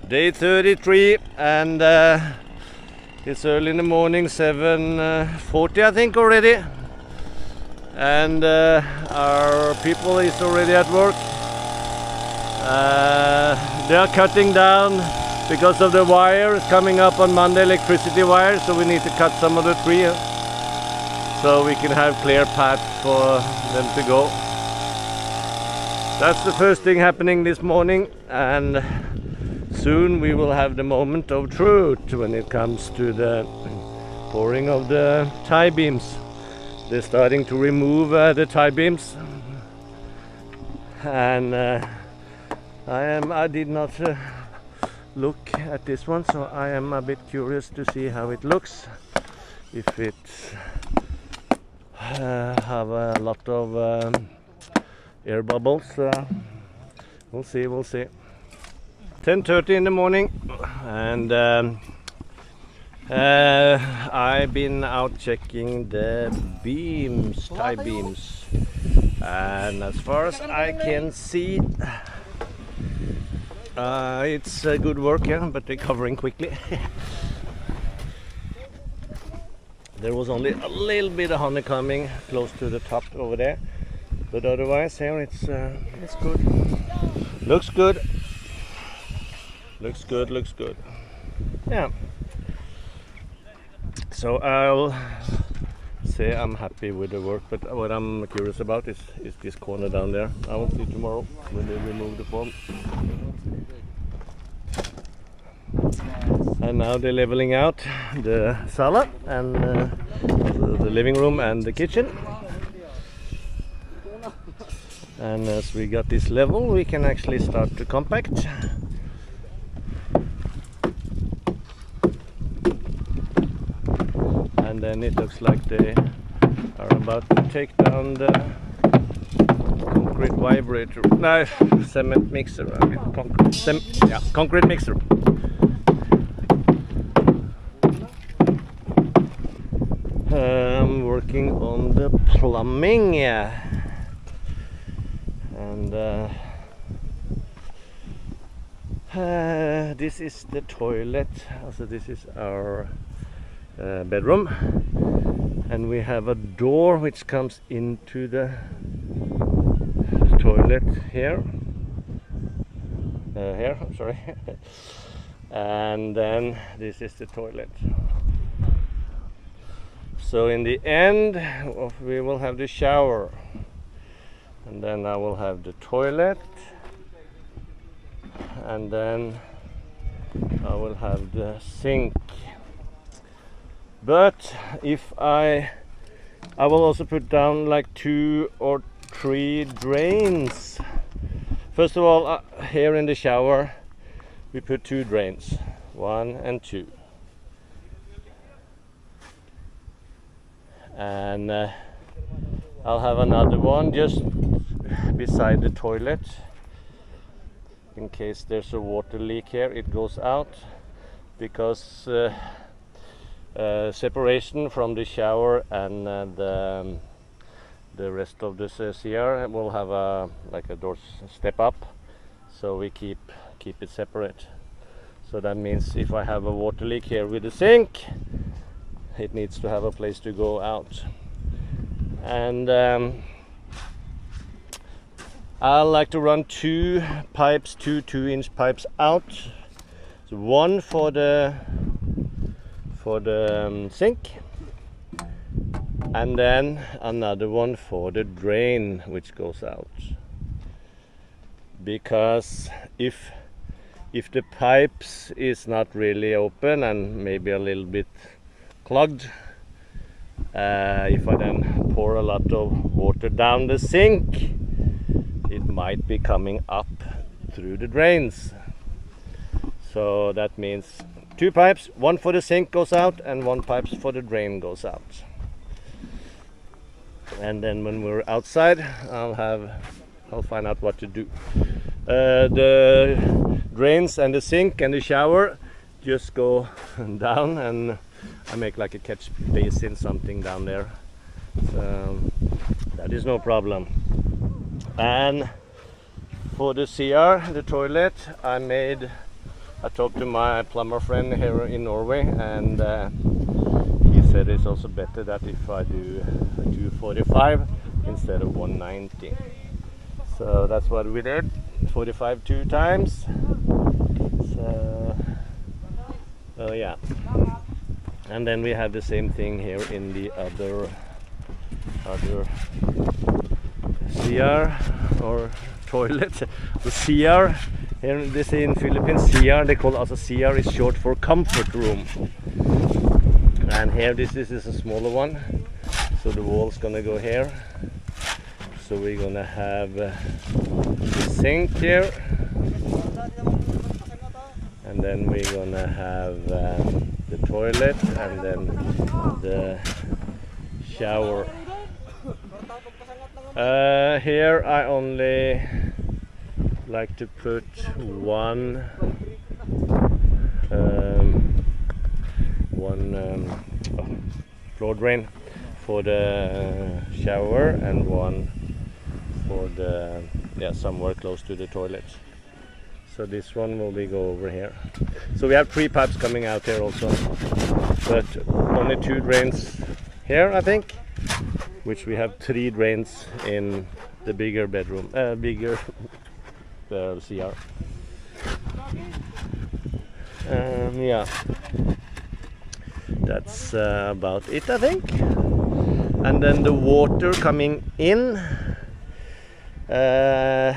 Day 33, and it's early in the morning, 7:40 I think already, and our people is already at work. They are cutting down because of the wires coming up on Monday, electricity wires, so we need to cut some of the tree so we can have clear path for them to go. That's the first thing happening this morning, and soon we will have the moment of truth when it comes to the pouring of the tie beams. They're starting to remove the tie beams, and I did not look at this one, so I am a bit curious to see how it looks. If it have a lot of air bubbles, we'll see. 10:30 in the morning, and I've been out checking the beams, tie beams, and as far as I can see, it's good work, yeah, but they're covering quickly. There was only a little bit of honeycombing close to the top over there, but otherwise here it's good. Looks good. Looks good. Yeah. So I'll say I'm happy with the work, but what I'm curious about is this corner down there. I will see tomorrow when they remove the foam. And now they're leveling out the sala and the living room and the kitchen. And as we got this level, we can actually start to compact. And then it looks like they are about to take down the concrete vibrator. No, cement mixer. Concrete mixer. I'm working on the plumbing, yeah. And this is the toilet. Also, this is our bedroom, and we have a door which comes into the toilet here. I'm sorry. And then this is the toilet. So in the end, we will have the shower, and then I will have the toilet, and then I will have the sink. But if I will also put down like 2 or 3 drains. First of all, here in the shower we put 2 drains, 1 and 2, and I'll have another one just beside the toilet in case there's a water leak here. It goes out because separation from the shower and the rest of the CR will have a door step up, so we keep it separate. So that means if I have a water leak here with the sink, it needs to have a place to go out. And I like to run 2 pipes, 2 2-inch pipes out. So one for the sink, and then another one for the drain which goes out. Because if the pipes is not really open and maybe a little bit clogged, if I then pour a lot of water down the sink, it might be coming up through the drains. So that means 2 pipes, 1 for the sink goes out and 1 pipe for the drain goes out. And then when we're outside, I'll find out what to do. The drains and the sink and the shower just go down, and I make like a catch basin, something down there. So that is no problem. And for the CR, the toilet, I made I talked to my plumber friend here in Norway, and he said it's also better that if I do 245 instead of 190. So that's what we did, 45 2 times. So yeah, and then we have the same thing here in the other CR or toilet, the CR. Here this in Philippines, CR, they call also CR is short for comfort room. And here this is a smaller one, so the wall's gonna go here. So we're gonna have the sink here, and then we're gonna have the toilet, and then the shower. Here I only like to put one floor drain for the shower, and one for the somewhere close to the toilet. So this one will go over here. So we have 3 pipes coming out here also, but only 2 drains here, I think, which we have 3 drains in the bigger bedroom, bigger CR. Yeah, that's about it, I think. And then the water coming in, I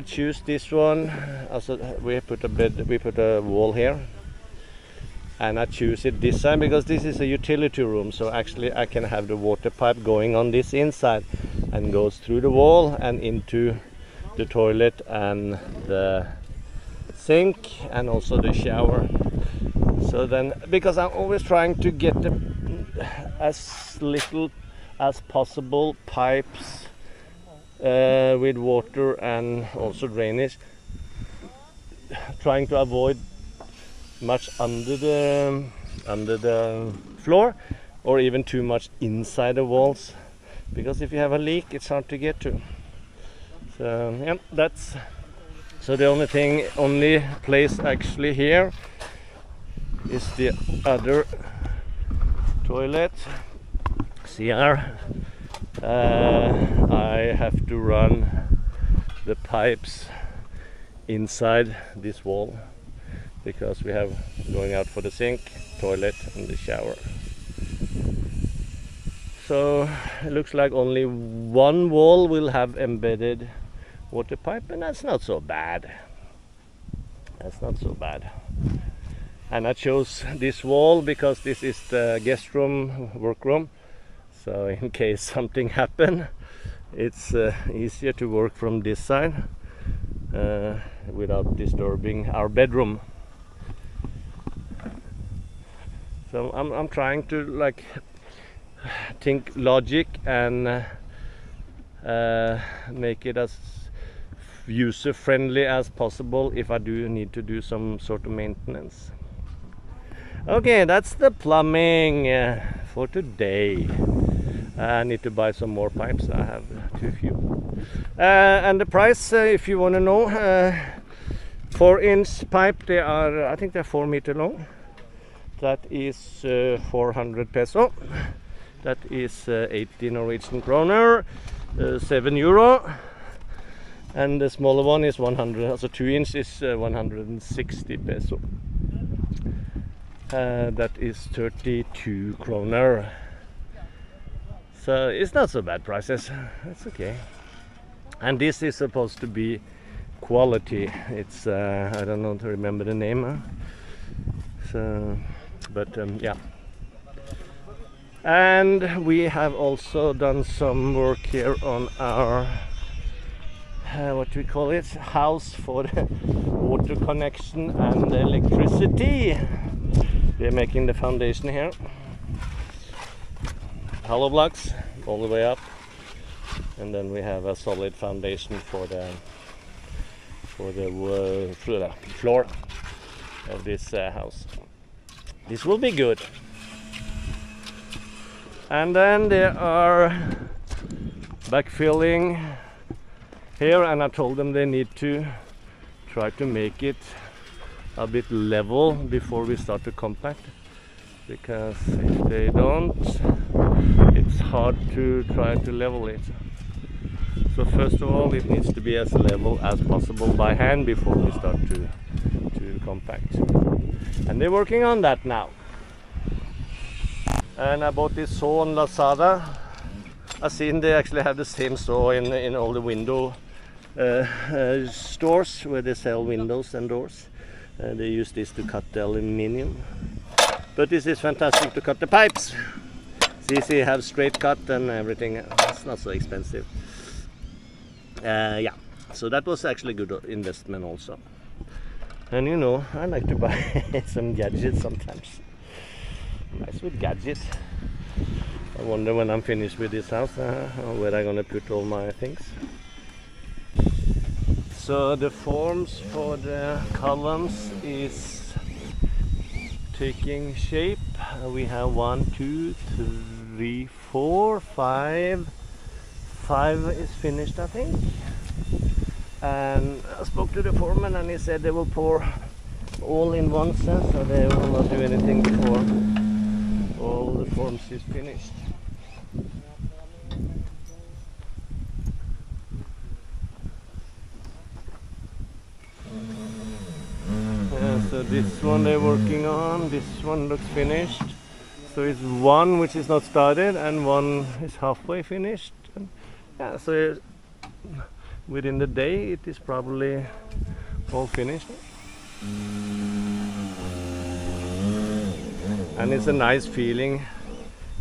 choose this one. Also, we put a wall here, and I choose it this side because this is a utility room. So actually, I can have the water pipe going on this inside, and goes through the wall and into the toilet and the sink, and also the shower. So then, because I'm always trying to get as little as possible pipes with water and also drainage, trying to avoid much under the floor, or even too much inside the walls, because if you have a leak, it's hard to get to. So yeah, that's so the only place actually here is the other toilet, CR. I have to run the pipes inside this wall because we have going out for the sink, toilet and the shower. So it looks like only one wall will have embedded water pipe, and that's not so bad. That's not so bad. And I chose this wall because this is the guest room, workroom. So in case something happen, it's easier to work from this side without disturbing our bedroom. So I'm trying to like think logic and make it as user friendly as possible if I do need to do some sort of maintenance. Okay, that's the plumbing for today. I need to buy some more pipes. I have too few. And the price, if you want to know, 4-inch pipe, they are, I think they're 4 meter long. That is 400 peso. That is 80 Norwegian kroner, 7 euro. And the smaller one is 100, so 2-inch is 160 peso. That is 32 kroner. So it's not so bad prices. It's okay. And this is supposed to be quality. It's I don't know to remember the name. So, but yeah. And we have also done some work here on our what do we call it, house for the water connection and the electricity. We're making the foundation here, hollow blocks all the way up, and then we have a solid foundation for the floor of this house. This will be good. And then there are backfilling here, and I told them they need to try to make it a bit level before we start to compact, because if they don't, it's hard to try to level it. So first of all, it needs to be as level as possible by hand before we start to compact. And they're working on that now. And I bought this saw on Lazada. I've seen they actually have the same saw in all the window stores where they sell windows and doors. They use this to cut the aluminium. But this is fantastic to cut the pipes. It's easy, have straight cut and everything. It's not so expensive. Yeah, so that was actually a good investment also. And you know, I like to buy some gadgets sometimes. Nice with gadgets. I wonder when I'm finished with this house where I'm gonna put all my things. So the forms for the columns is taking shape. We have 1, 2, 3, 4, 5. 5 is finished, I think. And I spoke to the foreman and he said they will pour all in one set, so they will not do anything before all the forms is finished. So this one they're working on, this one looks finished. So it's one which is not started and one is halfway finished. And yeah, so within the day it is probably all finished. And it's a nice feeling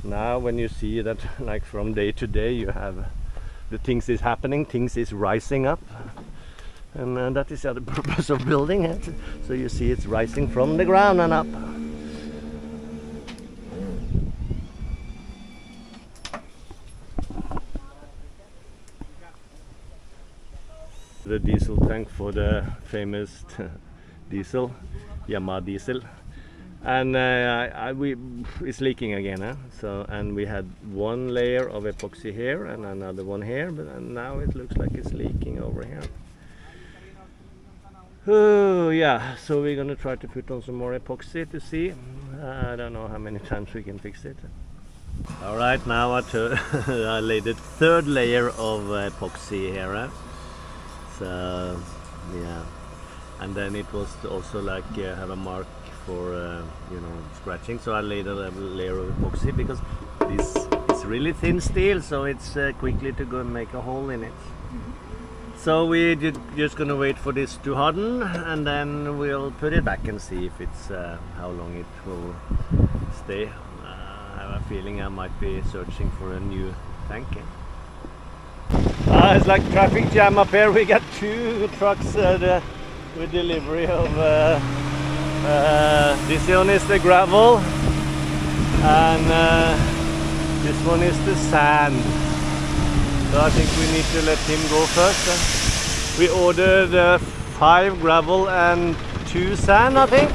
now when you see that, like, from day to day you have the things is happening, things is rising up. And that is the other purpose of building it. So you see it's rising from the ground and up. The diesel tank for the famous diesel, Yamaha diesel. And it's leaking again. So, and we had one layer of epoxy here and another one here, but now it looks like it's leaking over here. Oh yeah, so we're gonna try to put on some more epoxy to see. I don't know how many times we can fix it. All right, now I laid the third layer of epoxy here. So yeah, and then it was also like have a mark for you know, scratching. So I laid a layer of epoxy because this is really thin steel, so it's quickly to go and make a hole in it. So we're just gonna wait for this to harden, and then we'll put it back and see if it's how long it will stay. I have a feeling I might be searching for a new tank. It's like traffic jam up here. We got 2 trucks with delivery of this one is the gravel and this one is the sand. So I think we need to let him go first. We ordered 5 gravel and 2 sand, I think.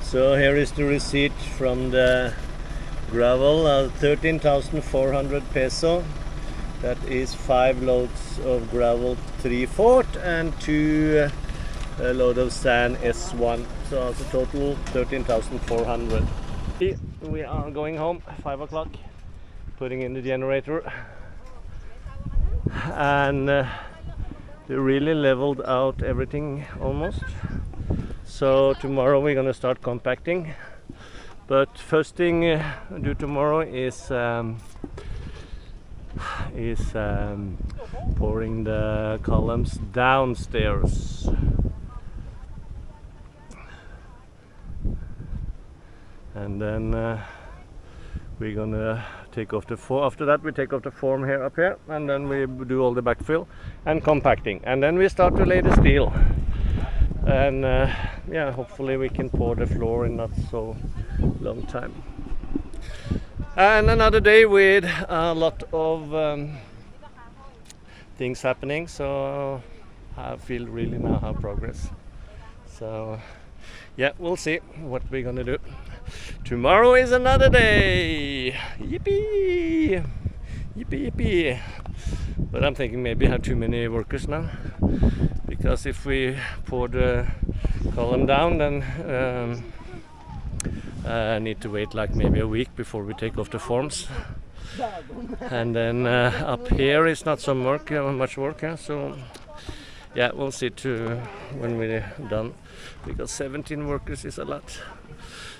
So here is the receipt from the gravel, 13,400 peso. That is 5 loads of gravel 3/4 and 2 load of sand S1. So it's a total 13,400. We are going home 5 o'clock. Putting in the generator, and they really leveled out everything almost. So tomorrow we're gonna start compacting, but first thing do tomorrow is pouring the columns downstairs. And then we're gonna take off the form. After that we take off the form here up here, and then we do all the backfill and compacting, and then we start to lay the steel. And yeah, hopefully we can pour the floor in not so long time. And another day with a lot of things happening, so I feel really now have progress. So yeah, we'll see what we're gonna do. Tomorrow is another day. Yippee! Yippee, yippee. But I'm thinking maybe I have too many workers now, because if we pour the column down, then I need to wait like maybe a week before we take off the forms. And then up here is not so much work, so yeah, we'll see to when we're done, because 17 workers is a lot.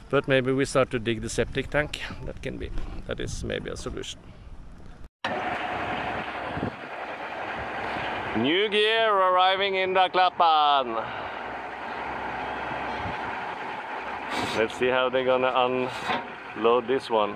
But maybe we start to dig the septic tank. That is maybe a solution. New gear arriving in the Klappan. Let's see how they're gonna unload this one.